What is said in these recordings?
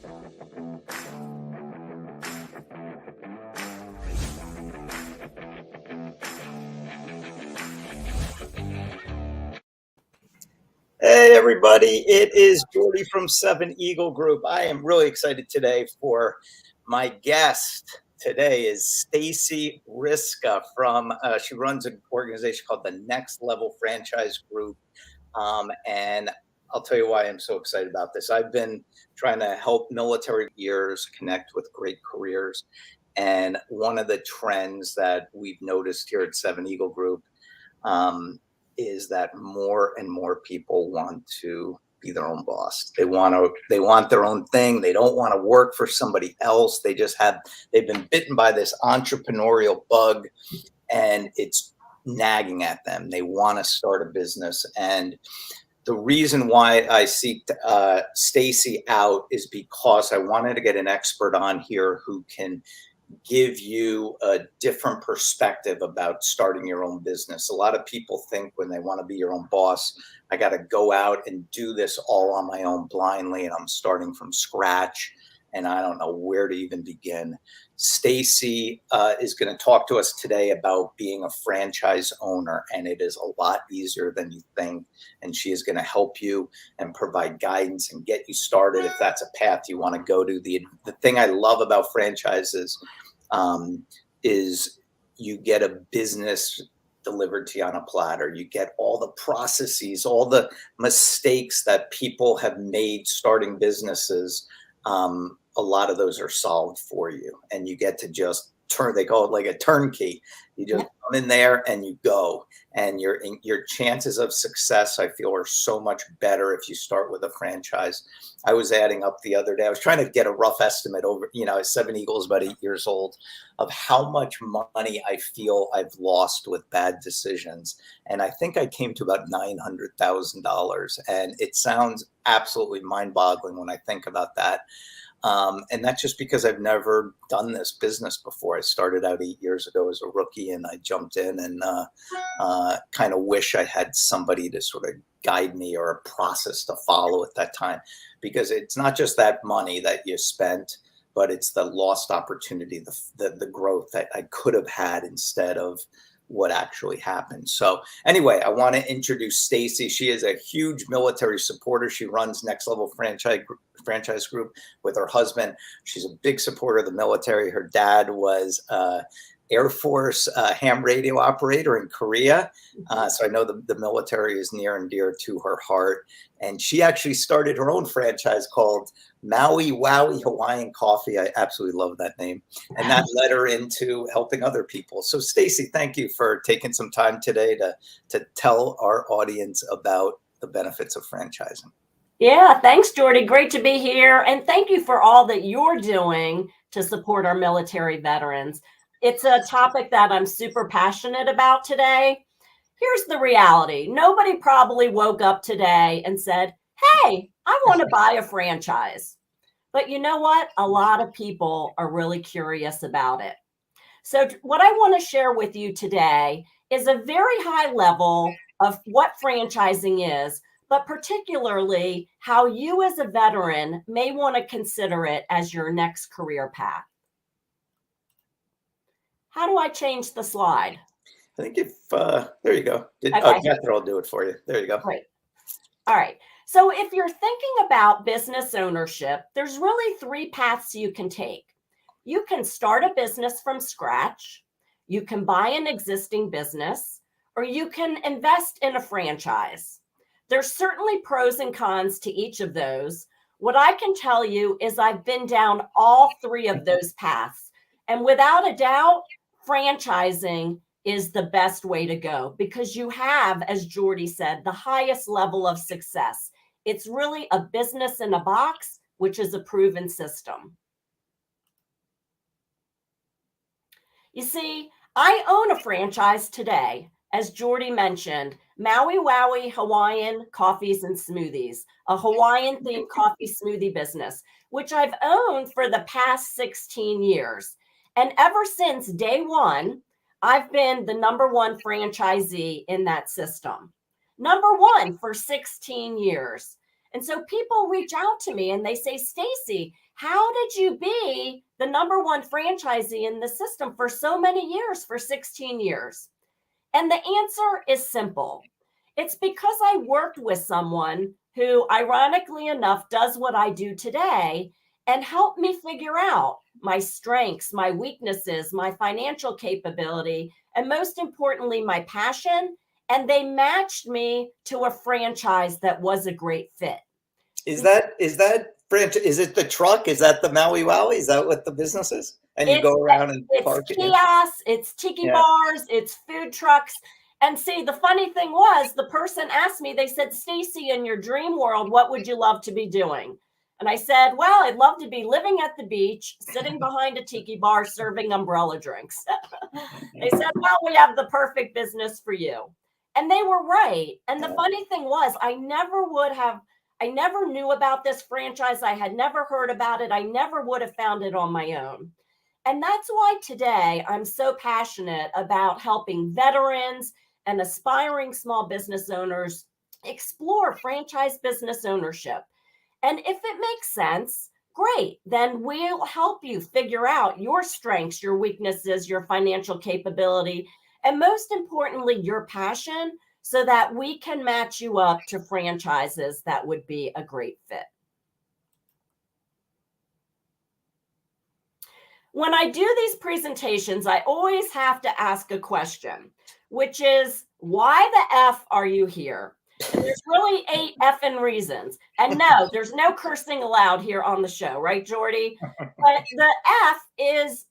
Hey, everybody. It is Jordy from Seven Eagle Group. I am really excited today for my guest. Today is Stacey Riska from, she runs an organization called the Next Level Franchise Group. And I'll tell you why I'm so excited about this. I've been trying to help military years connect with great careers. And one of the trends that we've noticed here at Seven Eagle Group um, is that more and more people want to be their own boss. They want their own thing. They don't want to work for somebody else. They've been bitten by this entrepreneurial bug, and it's nagging at them. They want to start a business. And the reason why I seeked Stacey out is because I wanted to get an expert on here who can give you a different perspective about starting your own business. A lot of people think when they want to be your own boss, I got to go out and do this all on my own blindly, and I'm starting from scratch, and I don't know where to even begin. Stacey is going to talk to us today about being a franchise owner, and it is a lot easier than you think. And she is going to help you and provide guidance and get you started if that's a path you want to go to. The thing I love about franchises is you get a business delivered to you on a platter. You get all the processes, all the mistakes that people have made starting businesses. A lot of those are solved for you, and you get to just they call it like a turnkey. You just come in there and you go, and your chances of success, I feel, are so much better if you start with a franchise. I was adding up the other day. I was trying to get a rough estimate over, Seven Eagles, about 8 years old, of how much money I feel I've lost with bad decisions. And I think I came to about $900,000. And it sounds absolutely mind-boggling when I think about that. And that's just because I've never done this business before. I started out 8 years ago as a rookie, and I jumped in and kind of wish I had somebody to sort of guide me or a process to follow at that time, because it's not just that money that you spent, but it's the lost opportunity, the growth that I could have had instead of what actually happened. So anyway, I want to introduce Stacey. She is a huge military supporter. She runs Next Level Franchise Group with her husband. She's a big supporter of the military. Her dad was Air Force ham radio operator in Korea. So I know the military is near and dear to her heart. And she actually started her own franchise called Maui Wowie Hawaiian Coffee. I absolutely love that name. And that led her into helping other people. So Stacey, thank you for taking some time today to tell our audience about the benefits of franchising. Yeah, thanks, Jordy. Great to be here. And thank you for all that you're doing to support our military veterans. It's a topic that I'm super passionate about today. Here's the reality. Nobody probably woke up today and said, hey, I want to buy a franchise. But you know what? A lot of people are really curious about it. So what I want to share with you today is a very high level of what franchising is, but particularly how you as a veteran may want to consider it as your next career path. How do I change the slide? I think there you go. Catherine will do it for you. There you go. Great. All right. So if you're thinking about business ownership, there's really three paths you can take. You can start a business from scratch, you can buy an existing business, or you can invest in a franchise. There's certainly pros and cons to each of those. What I can tell you is I've been down all three of those paths. And without a doubt, franchising is the best way to go because you have, as Jordy said, the highest level of success. It's really a business in a box, which is a proven system. You see, I own a franchise today, as Jordy mentioned, Maui Wowie Hawaiian Coffees and Smoothies, a Hawaiian-themed coffee smoothie business, which I've owned for the past 16 years. And ever since day one, I've been the #1 franchisee in that system. #1 for 16 years. And so people reach out to me and they say, Stacey, how did you be the #1 franchisee in the system for so many years, for 16 years? And the answer is simple. It's because I worked with someone who, ironically enough, does what I do today and helped me figure out my strengths, my weaknesses, my financial capability, and most importantly, my passion. And they matched me to a franchise that was a great fit. Is that franchise? Is it the truck? Is that the Maui Wowie? Is that what the business is? And you go around and park it's kiosks, it's tiki bars, it's food trucks. And see, the funny thing was, the person asked me, they said, Stacey, in your dream world, what would you love to be doing? And I said, well, I'd love to be living at the beach, sitting behind a tiki bar, serving umbrella drinks. They said, well, we have the perfect business for you. And they were right. And the funny thing was, I never knew about this franchise. I had never heard about it. I never would have found it on my own. And that's why today I'm so passionate about helping veterans and aspiring small business owners explore franchise business ownership. And if it makes sense, great. Then we'll help you figure out your strengths, your weaknesses, your financial capability, and most importantly, your passion, so that we can match you up to franchises that would be a great fit. When I do these presentations, I always have to ask a question, which is, why the F are you here? And there's really 8 effing reasons. And no, there's no cursing allowed here on the show, right, Jordy? But the F is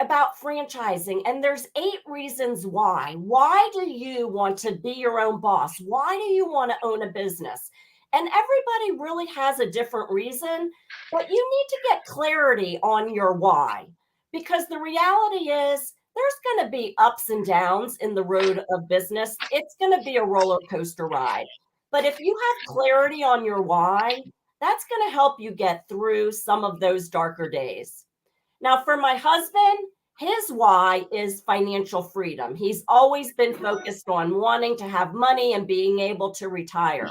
about franchising, and there's 8 reasons why. Why do you want to be your own boss? Why do you want to own a business? And everybody really has a different reason, but you need to get clarity on your why, because the reality is there's going to be ups and downs in the road of business. It's going to be a roller coaster ride. But if you have clarity on your why, that's going to help you get through some of those darker days. Now, for my husband, his why is financial freedom. He's always been focused on wanting to have money and being able to retire.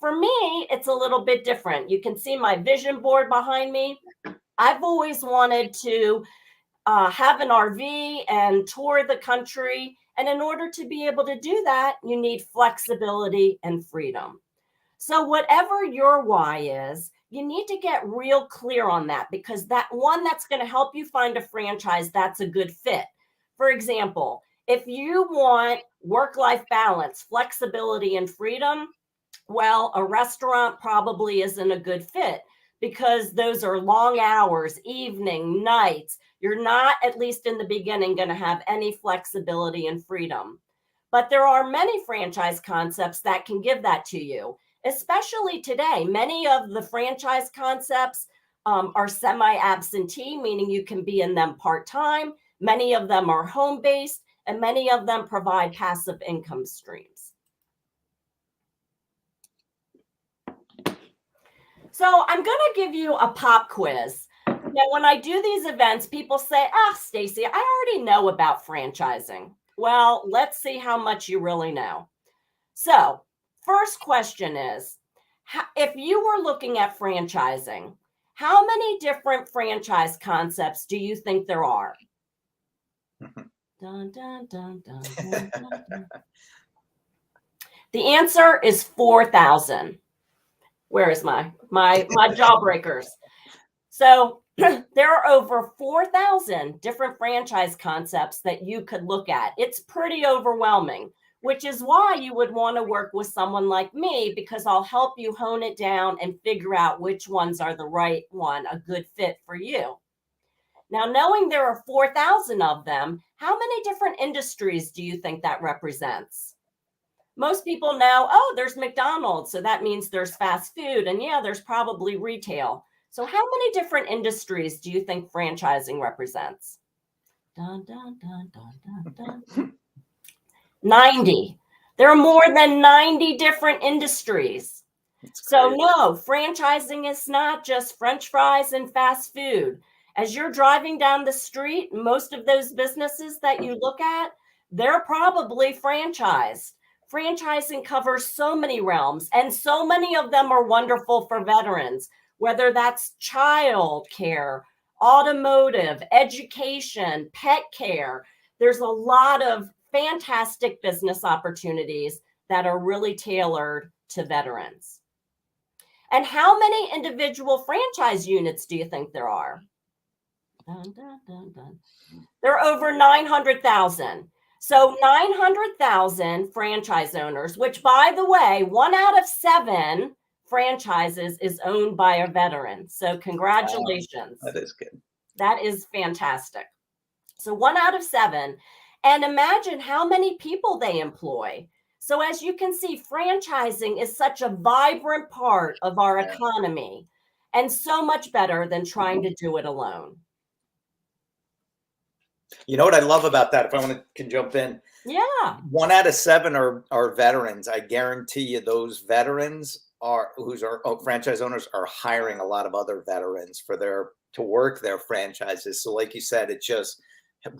For me, it's a little bit different. You can see my vision board behind me. I've always wanted to have an RV and tour the country. And in order to be able to do that, you need flexibility and freedom. So whatever your why is, you need to get real clear on that, because that one that's going to help you find a franchise that's a good fit. For example, if you want work-life balance, flexibility, and freedom, well, a restaurant probably isn't a good fit, because those are long hours, evening, nights. You're not, at least in the beginning, going to have any flexibility and freedom. But there are many franchise concepts that can give that to you, especially today. Many of the franchise concepts are semi-absentee, meaning you can be in them part-time. Many of them are home-based, and many of them provide passive income streams. So I'm going to give you a pop quiz. Now, when I do these events, people say, Stacey, I already know about franchising. Well, let's see how much you really know. So first question is, if you were looking at franchising, how many different franchise concepts do you think there are? Dun, dun, dun, dun, dun, dun, dun. The answer is 4,000. Where is my jawbreakers? So there are over 4,000 different franchise concepts that you could look at. It's pretty overwhelming, which is why you would want to work with someone like me, because I'll help you hone it down and figure out which ones are the right one, a good fit for you. Now, knowing there are 4,000 of them, how many different industries do you think that represents? Most people know, there's McDonald's, so that means there's fast food, and yeah, there's probably retail. So how many different industries do you think franchising represents? Dun, dun, dun, dun, dun, dun. 90. There are more than 90 different industries. So no, franchising is not just French fries and fast food. As you're driving down the street, most of those businesses that you look at, they're probably franchised. Franchising covers so many realms, and so many of them are wonderful for veterans. whether that's child care, automotive, education, pet care. There's a lot of fantastic business opportunities that are really tailored to veterans. And how many individual franchise units do you think there are? Dun, dun, dun, dun. There are over 900,000. So 900,000 franchise owners, which, by the way, 1 out of 7 franchises is owned by a veteran. So congratulations. Wow, that is good. That is fantastic. So 1 out of 7. And imagine how many people they employ. So as you can see, franchising is such a vibrant part of our economy and so much better than trying to do it alone. You know what I love about that, if I can jump in? Yeah. 1 out of 7 are veterans. I guarantee you those veterans who's our franchise owners are hiring a lot of other veterans to work their franchises. So like you said, it's just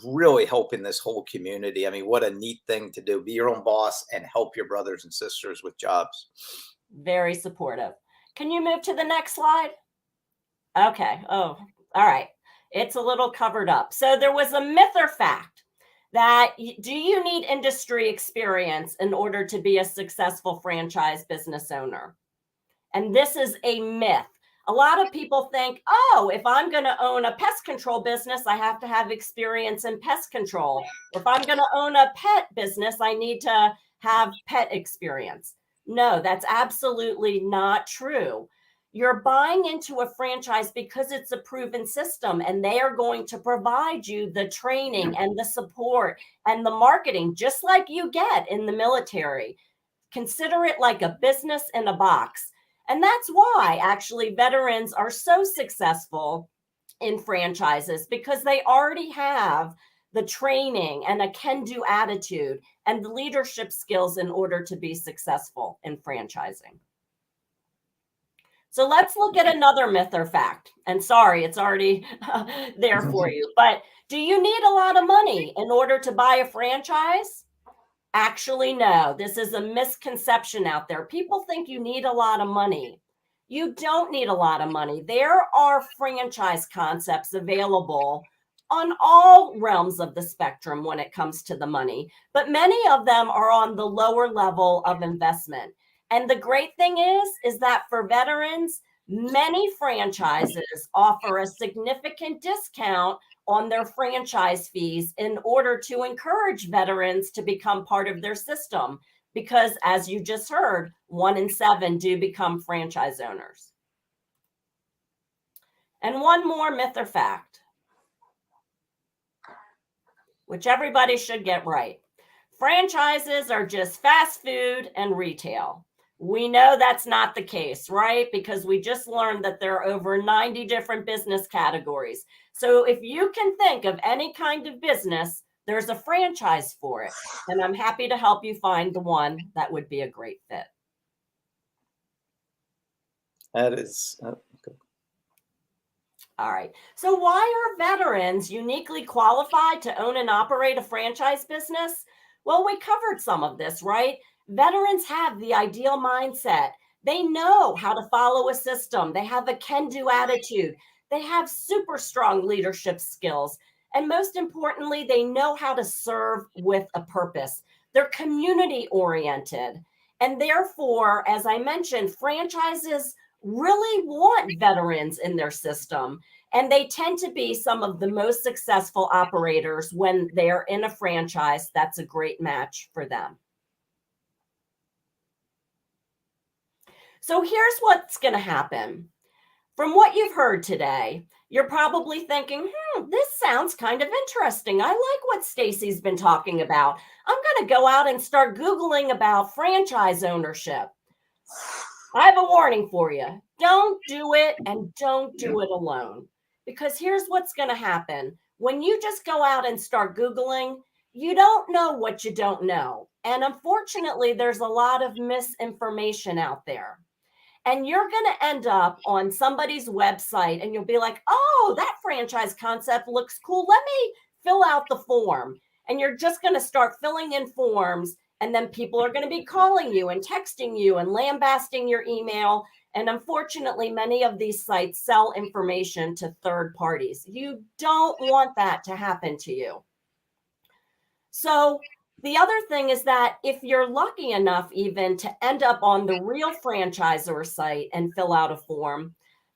really helping this whole community. I mean, what a neat thing to do. Be your own boss and help your brothers and sisters with jobs. Very supportive. Can you move to the next slide? Okay. Oh, all right. It's a little covered up. So there was a myth or fact that do you need industry experience in order to be a successful franchise business owner? And this is a myth. A lot of people think, oh, if I'm going to own a pest control business, I have to have experience in pest control. Or if I'm going to own a pet business, I need to have pet experience. No, that's absolutely not true. You're buying into a franchise because it's a proven system, and they are going to provide you the training and the support and the marketing, just like you get in the military. Consider it like a business in a box. And that's why actually veterans are so successful in franchises, because they already have the training and a can-do attitude and the leadership skills in order to be successful in franchising. So let's look at another myth or fact. And sorry, it's already there for you. But do you need a lot of money in order to buy a franchise? Actually, no. This is a misconception out there. People think you need a lot of money. You don't need a lot of money. There are franchise concepts available on all realms of the spectrum when it comes to the money, but many of them are on the lower level of investment. And the great thing is that for veterans, many franchises offer a significant discount on their franchise fees in order to encourage veterans to become part of their system. Because as you just heard, 1 in 7 do become franchise owners. And one more myth or fact, which everybody should get right. Franchises are just fast food and retail. We know that's not the case, right? Because we just learned that there are over 90 different business categories. So if you can think of any kind of business, there's a franchise for it. And I'm happy to help you find the one that would be a great fit. That is good. All right. So why are veterans uniquely qualified to own and operate a franchise business? Well, we covered some of this, right? Veterans have the ideal mindset. They know how to follow a system. They have a can-do attitude. They have super strong leadership skills. And most importantly, they know how to serve with a purpose. They're community oriented. And therefore, as I mentioned, franchises really want veterans in their system. And they tend to be some of the most successful operators when they are in a franchise. That's a great match for them. So here's what's going to happen. From what you've heard today, you're probably thinking, this sounds kind of interesting. I like what Stacey's been talking about. I'm going to go out and start Googling about franchise ownership. I have a warning for you. Don't do it, and don't do it alone. Because here's what's going to happen. When you just go out and start Googling, you don't know what you don't know. And unfortunately, there's a lot of misinformation out there. And you're going to end up on somebody's website and you'll be like, oh, that franchise concept looks cool. Let me fill out the form. And you're just going to start filling in forms And then people are going to be calling you and texting you and lambasting your email. And unfortunately, many of these sites sell information to third parties. You don't want that to happen to you. So the other thing is that if you're lucky enough even to end up on the real franchisor site and fill out a form,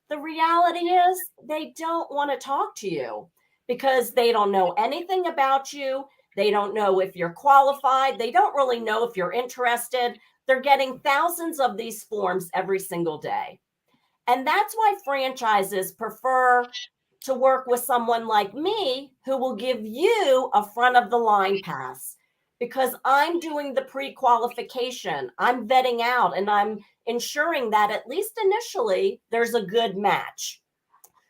the reality is they don't want to talk to you because they don't know anything about you. They don't know if you're qualified. They don't really know if you're interested. They're getting thousands of these forms every single day. And that's why franchises prefer to work with someone like me who will give you a front of the line pass because I'm doing the pre-qualification. I'm vetting out and I'm ensuring that at least initially there's a good match.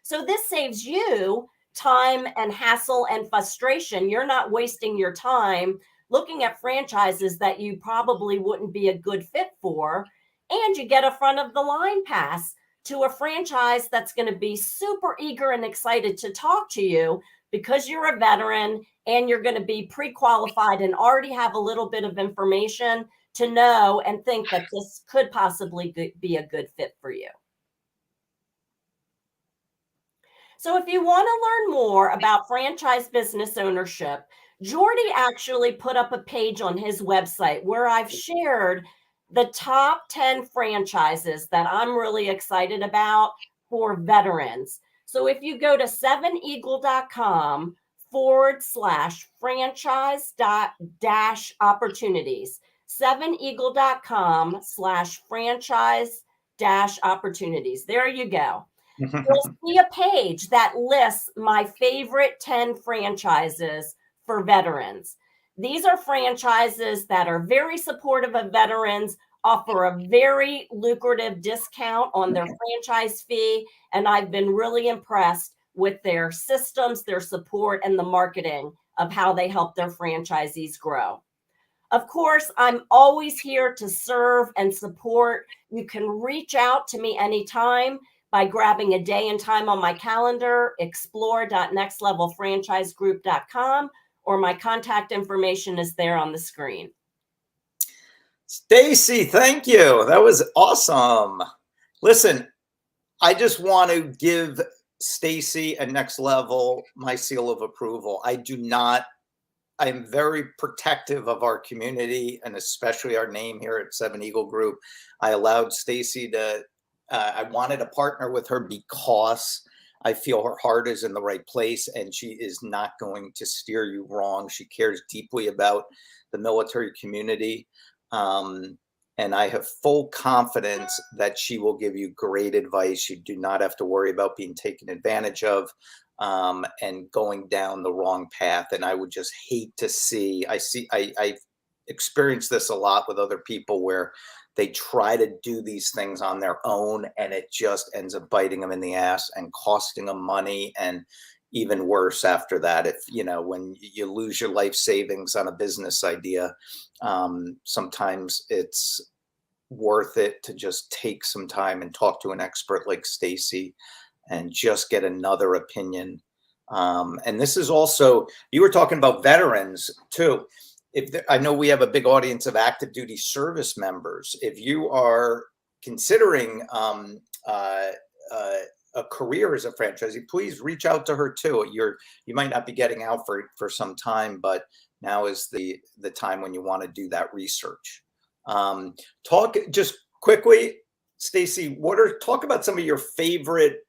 So this saves you time and hassle and frustration. You're not wasting your time looking at franchises that you probably wouldn't be a good fit for, and you get a front of the line pass to a franchise that's going to be super eager and excited to talk to you because you're a veteran and you're going to be pre-qualified and already have a little bit of information to know and think that this could possibly be a good fit for you. So if you want to learn more about franchise business ownership, Jordy actually put up a page on his website where I've shared the top 10 franchises that I'm really excited about for veterans. So if you go to 7eagle.com/franchise dash opportunities, 7eagle.com/franchise dash opportunities. There you go. You'll see a page that lists my favorite 10 franchises for veterans. These are franchises that are very supportive of veterans, offer a very lucrative discount on their franchise fee, and I've been really impressed with their systems, their support, and the marketing of how they help their franchisees grow. Of course, I'm always here to serve and support. You can reach out to me anytime by grabbing a day and time on my calendar, explore.nextlevelfranchisegroup.com, or my contact information is there on the screen. Stacey, thank you. That was awesome. Listen, I just want to give Stacey at Next Level my seal of approval. I'm very protective of our community and especially our name here at 7 Eagle Group. I allowed Stacey to I wanted to partner with her because I feel her heart is in the right place and she is not going to steer you wrong. She cares deeply about the military community. And I have full confidence that she will give you great advice. You do not have to worry about being taken advantage of and going down the wrong path. And I would just hate to see, I've experienced this a lot with other people where they try to do these things on their own and it just ends up biting them in the ass and costing them money. And even worse after that, if, when you lose your life savings on a business idea, sometimes it's worth it to just take some time and talk to an expert like Stacey and just get another opinion. And this is also, you were talking about veterans too. I know we have a big audience of active duty service members. If you are considering a career as a franchisee, please reach out to her too. You might not be getting out for some time, but now is the time when you want to do that research. Talk just quickly, Stacey. Talk about some of your favorite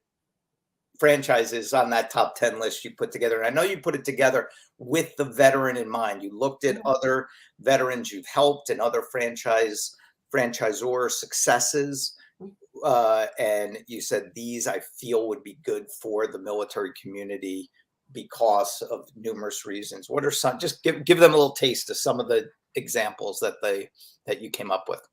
franchises on that top 10 list you put together. And I know you put it together with the veteran in mind. You looked at other veterans you've helped and other franchisor successes. And you said these I feel would be good for the military community because of numerous reasons. What are some, just give them a little taste of some of the examples that you came up with.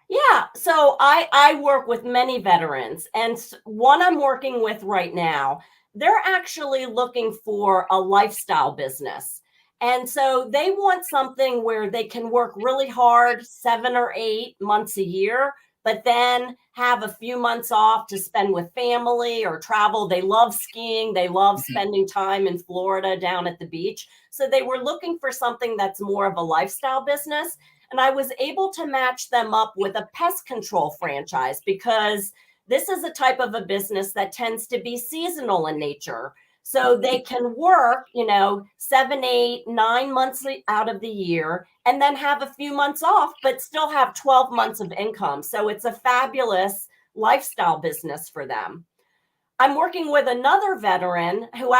Yeah, so I work with many veterans, and one I'm working with right now, they're actually looking for a lifestyle business. And so they want something where they can work really hard 7 or 8 months a year, but then have a few months off to spend with family or travel. They love skiing. They love spending time in Florida down at the beach. So they were looking for something that's more of a lifestyle business. And I was able to match them up with a pest control franchise because this is a type of a business that tends to be seasonal in nature. So they can work, 7, 8, 9 months out of the year and then have a few months off, but still have 12 months of income. So it's a fabulous lifestyle business for them. I'm working with another veteran who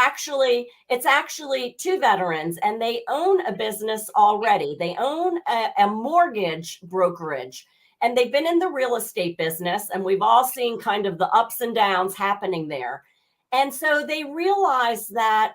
it's actually two veterans, and they own a business already. They own a mortgage brokerage, and they've been in the real estate business, and we've all seen kind of the ups and downs happening there. And so they realized that,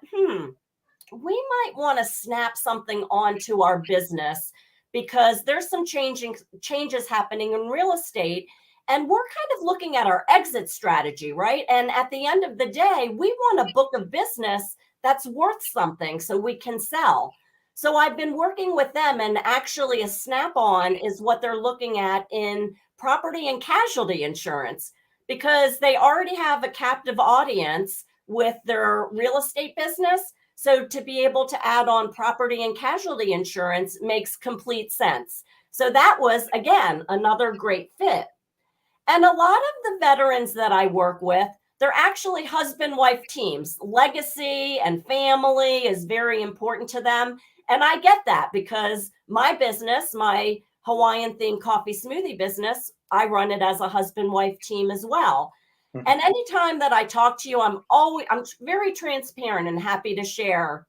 we might want to snap something onto our business because there's some changes happening in real estate. And we're kind of looking at our exit strategy, right? And at the end of the day, we want a book of business that's worth something so we can sell. So I've been working with them, and actually a snap-on is what they're looking at in property and casualty insurance, because they already have a captive audience with their real estate business. So to be able to add on property and casualty insurance makes complete sense. So that was, again, another great fit. And a lot of the veterans that I work with, they're actually husband-wife teams. Legacy and family is very important to them. And I get that because my business, my Hawaiian-themed coffee smoothie business, I run it as a husband-wife team as well. Mhm. And anytime that I talk to you, I'm very transparent and happy to share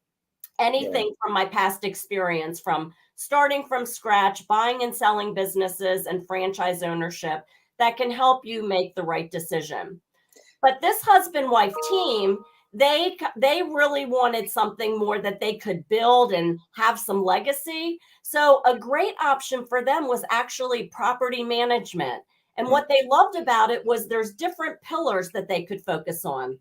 anything from my past experience, from starting from scratch, buying and selling businesses, and franchise ownership that can help you make the right decision. But this husband-wife team, they really wanted something more that they could build and have some legacy. So a great option for them was actually property management. And what they loved about it was there's different pillars that they could focus on.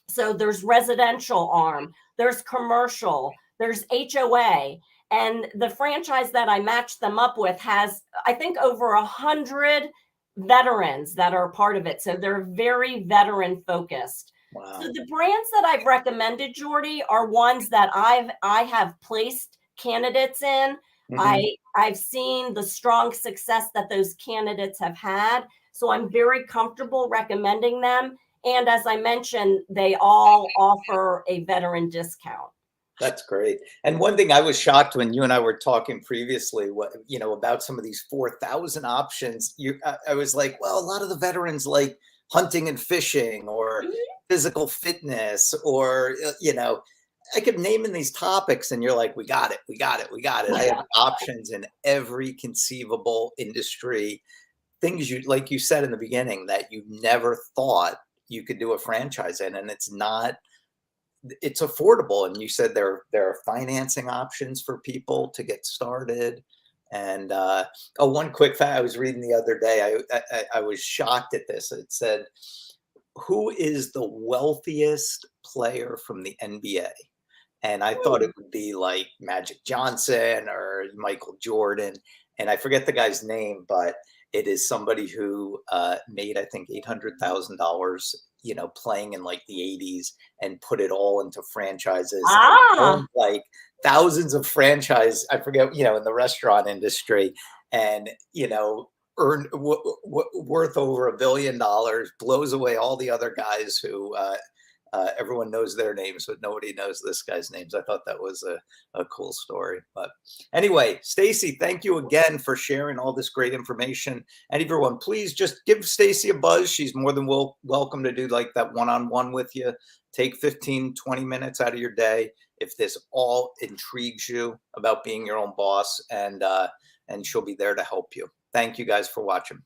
So there's residential arm, there's commercial, there's HOA. And the franchise that I matched them up with has, I think, over 100 veterans that are part of it. So they're very veteran focused. Wow. So the brands that I've recommended, Jordy, are ones that I have placed candidates in. I've seen the strong success that those candidates have had. So I'm very comfortable recommending them. And as I mentioned, they all offer a veteran discount. That's great. And one thing I was shocked when you and I were talking previously, about some of these 4,000 options. I was like, well, a lot of the veterans like hunting and fishing or physical fitness, or I kept naming these topics, and you're like, we got it, we got it, we got it. I have options in every conceivable industry, things like you said in the beginning, that you never thought you could do a franchise in, and it's affordable. And you said there are financing options for people to get started. And one quick fact I was reading the other day, I was shocked at this. It said, who is the wealthiest player from the NBA? And I thought it would be like Magic Johnson or Michael Jordan. And I forget the guy's name, but it is somebody who made, I think, $800,000, playing in like the 80s, and put it all into franchises. And like thousands of franchise, I forget, in the restaurant industry, and, earned worth over $1 billion, blows away all the other guys who everyone knows their names, but nobody knows this guy's names. I thought that was a cool story. But anyway, Stacey, thank you again for sharing all this great information. And everyone, please just give Stacey a buzz. She's more than welcome to do like that one-on-one with you. Take 15, 20 minutes out of your day if this all intrigues you about being your own boss, and she'll be there to help you. Thank you guys for watching.